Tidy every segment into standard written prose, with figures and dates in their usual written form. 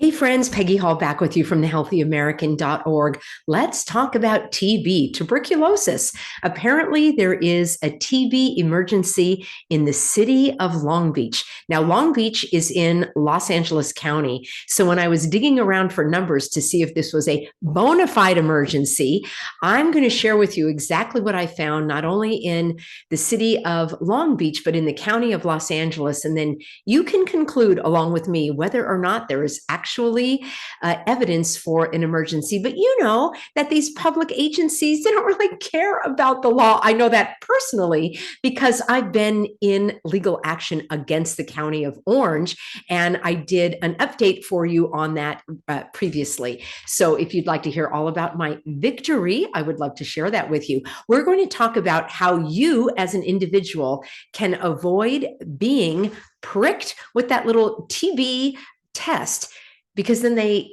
Hey friends, Peggy Hall back with you from thehealthyamerican.org. Let's talk about TB, tuberculosis. Apparently, there is a TB emergency in the city of Long Beach. Now, Long Beach is in Los Angeles County. So when I was digging around for numbers to see if this was a bona fide emergency, I'm going to share with you exactly what I found, not only in the city of Long Beach, but in the county of Los Angeles. And then you can conclude along with me whether or not there is actually evidence for an emergency. But you know that these public agencies, they don't really care about the law. I know that personally because I've been in legal action against the county of Orange, and I did an update for you on that previously. So if you'd like to hear all about my victory, I would love to share that with you. We're going to talk about how you as an individual can avoid being pricked with that little TB test, because then they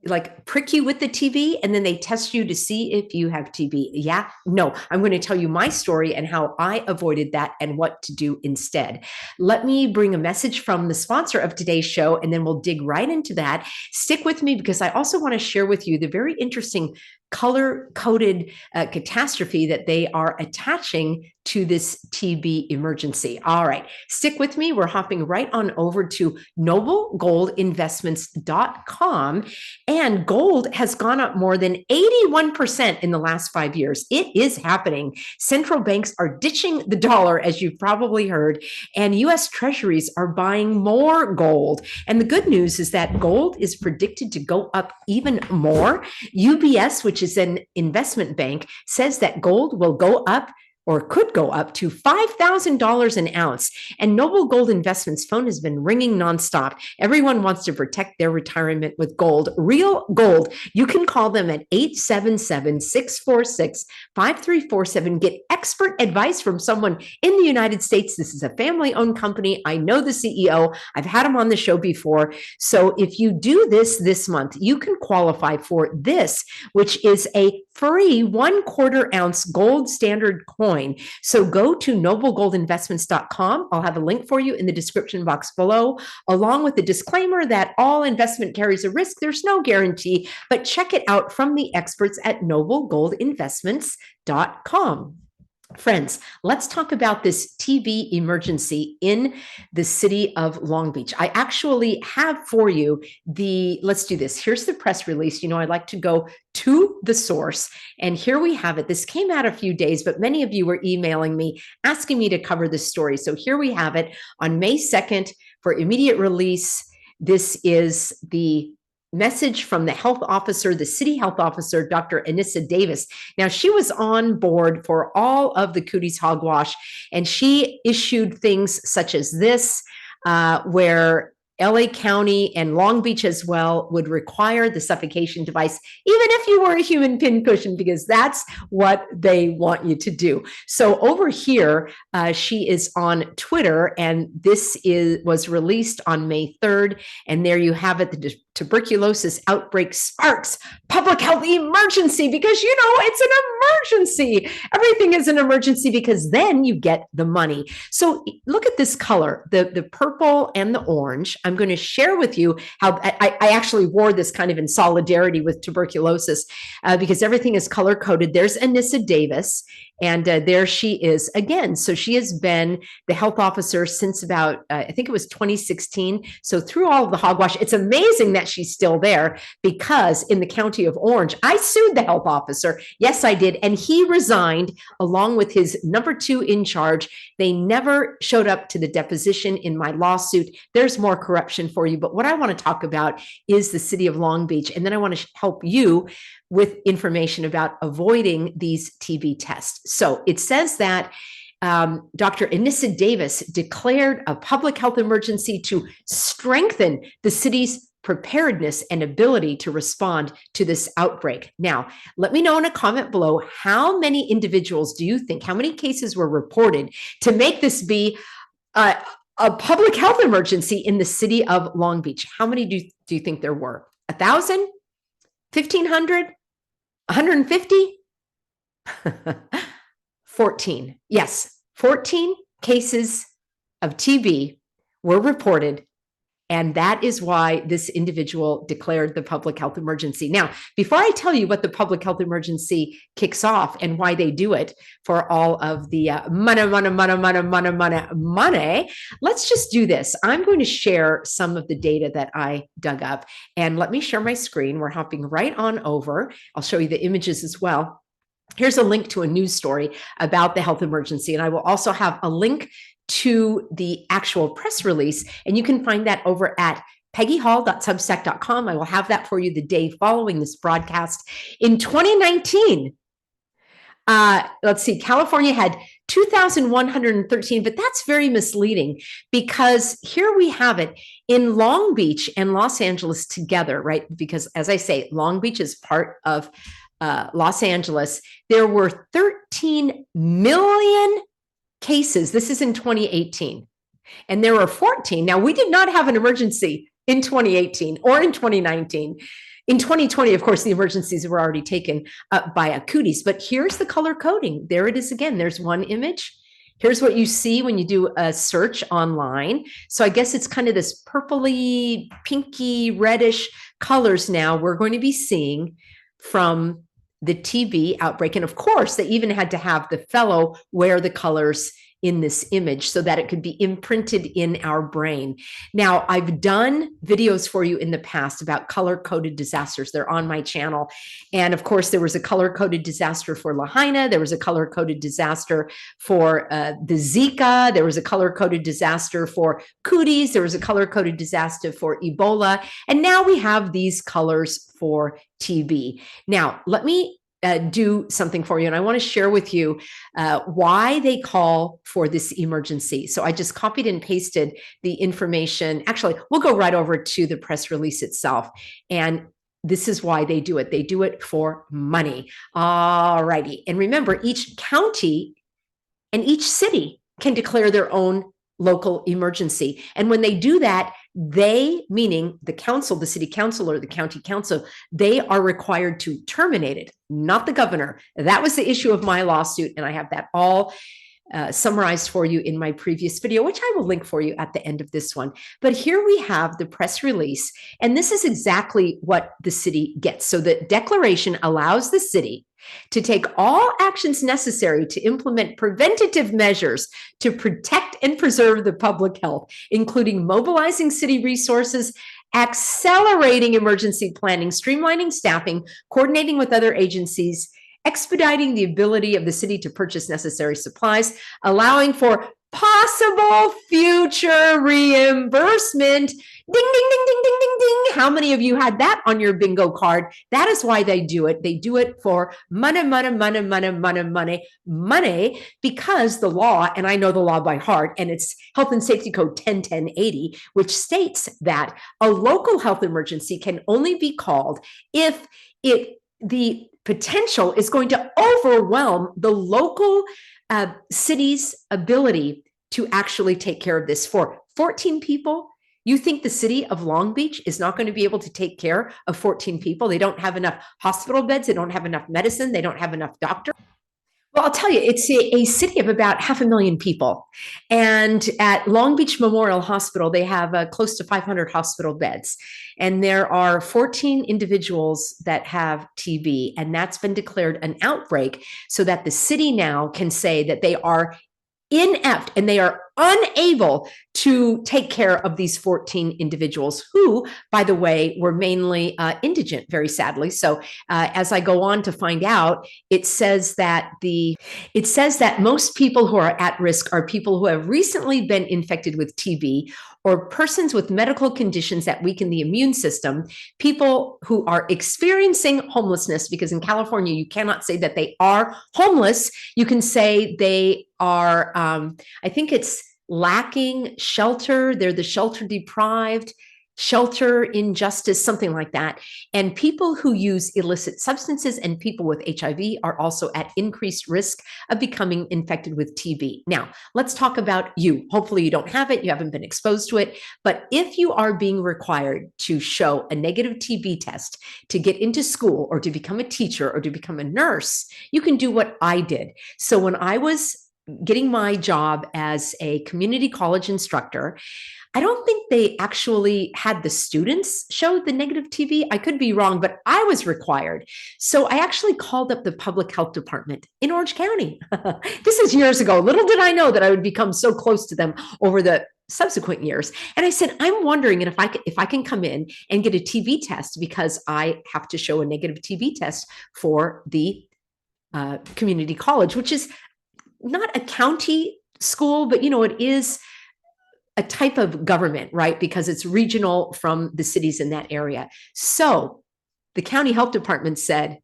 like prick you with the TB and then they test you to see if you have TB. Yeah, no, I'm going to tell you my story and how I avoided that and what to do instead. Let me bring a message from the sponsor of today's show, and then we'll dig right into that. Stick with me because I also want to share with you the very interesting color-coded catastrophe that they are attaching to this TB emergency. All right, stick with me. We're hopping right on over to noblegoldinvestments.com, and gold has gone up more than 81% in the last 5 years. It is happening. Central banks are ditching the dollar, as you've probably heard, and US treasuries are buying more gold. And the good news is that gold is predicted to go up even more. UBS, which is an investment bank, says that gold will go up or could go up to $5,000 an ounce. And Noble Gold Investments phone has been ringing nonstop. Everyone wants to protect their retirement with gold, real gold. You can call them at 877-646-5347. Get expert advice from someone in the United States. This is a family-owned company. I know the CEO. I've had him on the show before. So if you do this month, you can qualify for this, which is a free 1/4 ounce gold standard coin. So go to noblegoldinvestments.com. I'll have a link for you in the description box below, along with the disclaimer that all investment carries a risk. There's no guarantee, but check it out from the experts at noblegoldinvestments.com. Friends, let's talk about this TB emergency in the city of Long Beach. I actually have for you let's do this. Here's the press release. You know, I like to go to the source, and here we have it. This came out a few days, but many of you were emailing me, asking me to cover this story. So here we have it on May 2nd for immediate release. This is the message from the health officer, the city health officer, Dr. Anissa Davis. Now, she was on board for all of the cooties hogwash, and she issued things such as this, where LA County and Long Beach as well would require the suffocation device, even if you were a human pincushion, because that's what they want you to do. So over here, she is on Twitter, and this was released on May 3rd. And there you have it. The tuberculosis outbreak sparks public health emergency, because, you know, it's an emergency. Everything is an emergency because then you get the money. So look at this color, the purple and the orange. I'm going to share with you how I actually wore this kind of in solidarity with tuberculosis, because everything is color coded. There's Anissa Davis, and there she is again. So she has been the health officer since about, I think it was 2016. So through all of the hogwash, it's amazing that she's still there, because in the county of Orange, I sued the health officer. Yes, I did. And he resigned along with his number 2 in charge. They never showed up to the deposition in my lawsuit. There's more corruption for you. But what I want to talk about is the city of Long Beach. And then I want to help you with information about avoiding these TB tests. So it says that Dr. Anissa Davis declared a public health emergency to strengthen the city's preparedness and ability to respond to this outbreak. Now, let me know in a comment below, how many individuals do you think, how many cases were reported to make this be a public health emergency in the city of Long Beach? How many do you think there were? 1,000? 1,500? 150? 14. Yes, 14 cases of TB were reported, And that is why this individual declared the public health emergency. Now, before I tell you what the public health emergency kicks off and why they do it for all of the money, let's just do this. I'm going to share some of the data that I dug up, and let me share my screen. We're hopping right on over. I'll show you the images as well. Here's a link to a news story about the health emergency, and I will also have a link to the actual press release, and you can find that over at peggyhall.substack.com. I will have that for you the day following this broadcast. In 2019, let's see, California had 2,113, but that's very misleading because here we have it in Long Beach and Los Angeles together, right? Because as I say, Long Beach is part of Los Angeles. There were 13 million cases. This is in 2018. And there were 14. Now, we did not have an emergency in 2018 or in 2019. In 2020, of course, the emergencies were already taken by cooties. But here's the color coding. There it is again. There's one image. Here's what you see when you do a search online. So I guess it's kind of this purpley, pinky, reddish colors now we're going to be seeing from the TB outbreak. And of course, they even had to have the fellow wear the colors in this image so that it could be imprinted in our brain. Now, I've done videos for you in the past about color-coded disasters. They're on my channel. And of course, there was a color-coded disaster for Lahaina. There was a color-coded disaster for the Zika. There was a color-coded disaster for cooties. There was a color-coded disaster for Ebola. And now we have these colors for TB. Now, let me do something for you. And I want to share with you why they call for this emergency. So I just copied and pasted the information. Actually, we'll go right over to the press release itself. And this is why they do it. They do it for money. All righty. And remember, each county and each city can declare their own local emergency. And when they do that, they, meaning the council, the city council or the county council, they are required to terminate it, not the governor. That was the issue of my lawsuit. And I have that all summarized for you in my previous video, which I will link for you at the end of this one. But here we have the press release, and this is exactly what the city gets. So the declaration allows the city to take all actions necessary to implement preventative measures to protect and preserve the public health, including mobilizing city resources, accelerating emergency planning, streamlining staffing, coordinating with other agencies, expediting the ability of the city to purchase necessary supplies, allowing for possible future reimbursement. Ding, ding, ding, ding, ding, ding, ding. How many of you had that on your bingo card? That is why they do it. They do it for money, money, money, money, money, money, money, because the law, and I know the law by heart, and it's Health and Safety Code 101080, which states that a local health emergency can only be called if the potential is going to overwhelm the local city's ability to actually take care of this. For 14 people, you think the city of Long Beach is not going to be able to take care of 14 people? They don't have enough hospital beds. They don't have enough medicine. They don't have enough doctors. Well, I'll tell you, it's a city of about 500,000 people. And at Long Beach Memorial Hospital, they have close to 500 hospital beds. And there are 14 individuals that have TB, and that's been declared an outbreak so that the city now can say that they are inept and they are unable to take care of these 14 individuals who, by the way, were mainly indigent, very sadly. So as I go on to find out, it says that most people who are at risk are people who have recently been infected with TB or persons with medical conditions that weaken the immune system, people who are experiencing homelessness, because in California, you cannot say that they are homeless. You can say they are, I think it's lacking shelter. They're the shelter deprived, shelter injustice, something like that. And people who use illicit substances and people with HIV are also at increased risk of becoming infected with TB. Now, let's talk about you. Hopefully you don't have it. You haven't been exposed to it. But if you are being required to show a negative TB test to get into school or to become a teacher or to become a nurse, you can do what I did. So when I was getting my job as a community college instructor, I don't think they actually had the students show the negative TV. I could be wrong, but I was required. So I actually called up the public health department in Orange County. This is years ago. Little did I know that I would become so close to them over the subsequent years. And I said, I'm wondering if I can come in and get a TV test, because I have to show a negative TV test for the community college, which is not a county school, but it is a type of government, right? Because it's regional from the cities in that area. So the county health department said,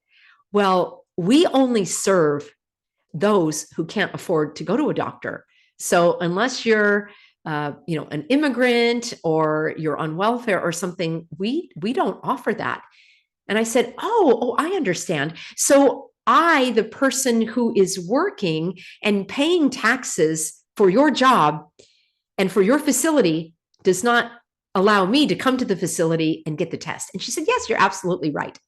well, we only serve those who can't afford to go to a doctor. So unless you're an immigrant or you're on welfare or something, we don't offer that. And I said, oh, I understand. So I, the person who is working and paying taxes for your job and for your facility, does not allow me to come to the facility and get the test. And she said, yes, you're absolutely right.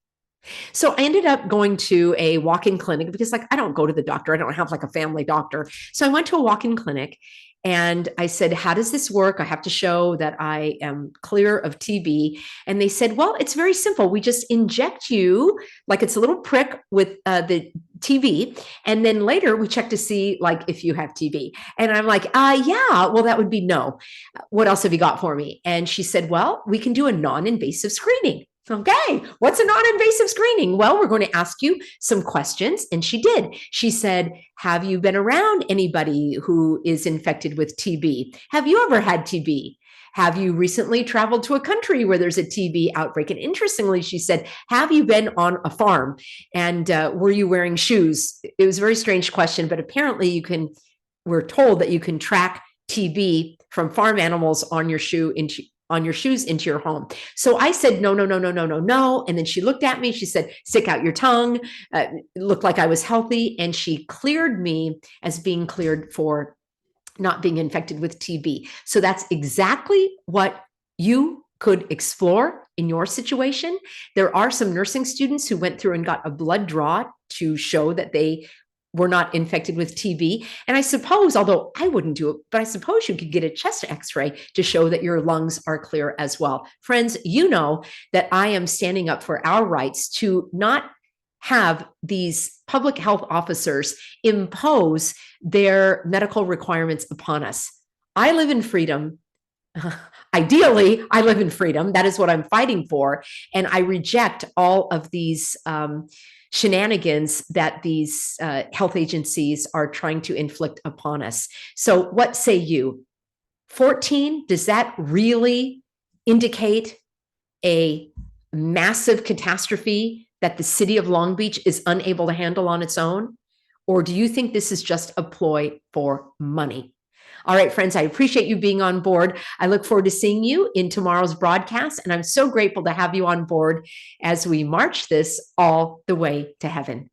So I ended up going to a walk-in clinic, because I don't go to the doctor. I don't have a family doctor. So I went to a walk-in clinic and I said, how does this work? I have to show that I am clear of TB. And they said, well, it's very simple. We just inject you, it's a little prick with the TB. And then later we check to see if you have TB. And I'm like, yeah, well, that would be no. What else have you got for me? And she said, well, we can do a non-invasive screening. Okay, what's a non-invasive screening? Well, we're going to ask you some questions. And she did. She said, have you been around anybody who is infected with TB? Have you ever had TB? Have you recently traveled to a country where there's a TB outbreak? And interestingly, she said, have you been on a farm? And were you wearing shoes? It was a very strange question, but apparently we're told that you can track TB from farm animals on your shoes into your home. So I said, no. And then she looked at me. She said, stick out your tongue. It looked like I was healthy. And she cleared me as being cleared for not being infected with TB. So that's exactly what you could explore in your situation. There are some nursing students who went through and got a blood draw to show that they were not infected with TB. And I suppose, although I wouldn't do it, but I suppose you could get a chest x-ray to show that your lungs are clear as well. Friends, you know that I am standing up for our rights to not have these public health officers impose their medical requirements upon us. I live in freedom. Ideally, I live in freedom. That is what I'm fighting for. And I reject all of these shenanigans that these health agencies are trying to inflict upon us. So what say you? 14, does that really indicate a massive catastrophe that the city of Long Beach is unable to handle on its own? Or do you think this is just a ploy for money? All right, friends, I appreciate you being on board. I look forward to seeing you in tomorrow's broadcast, and I'm so grateful to have you on board as we march this all the way to heaven.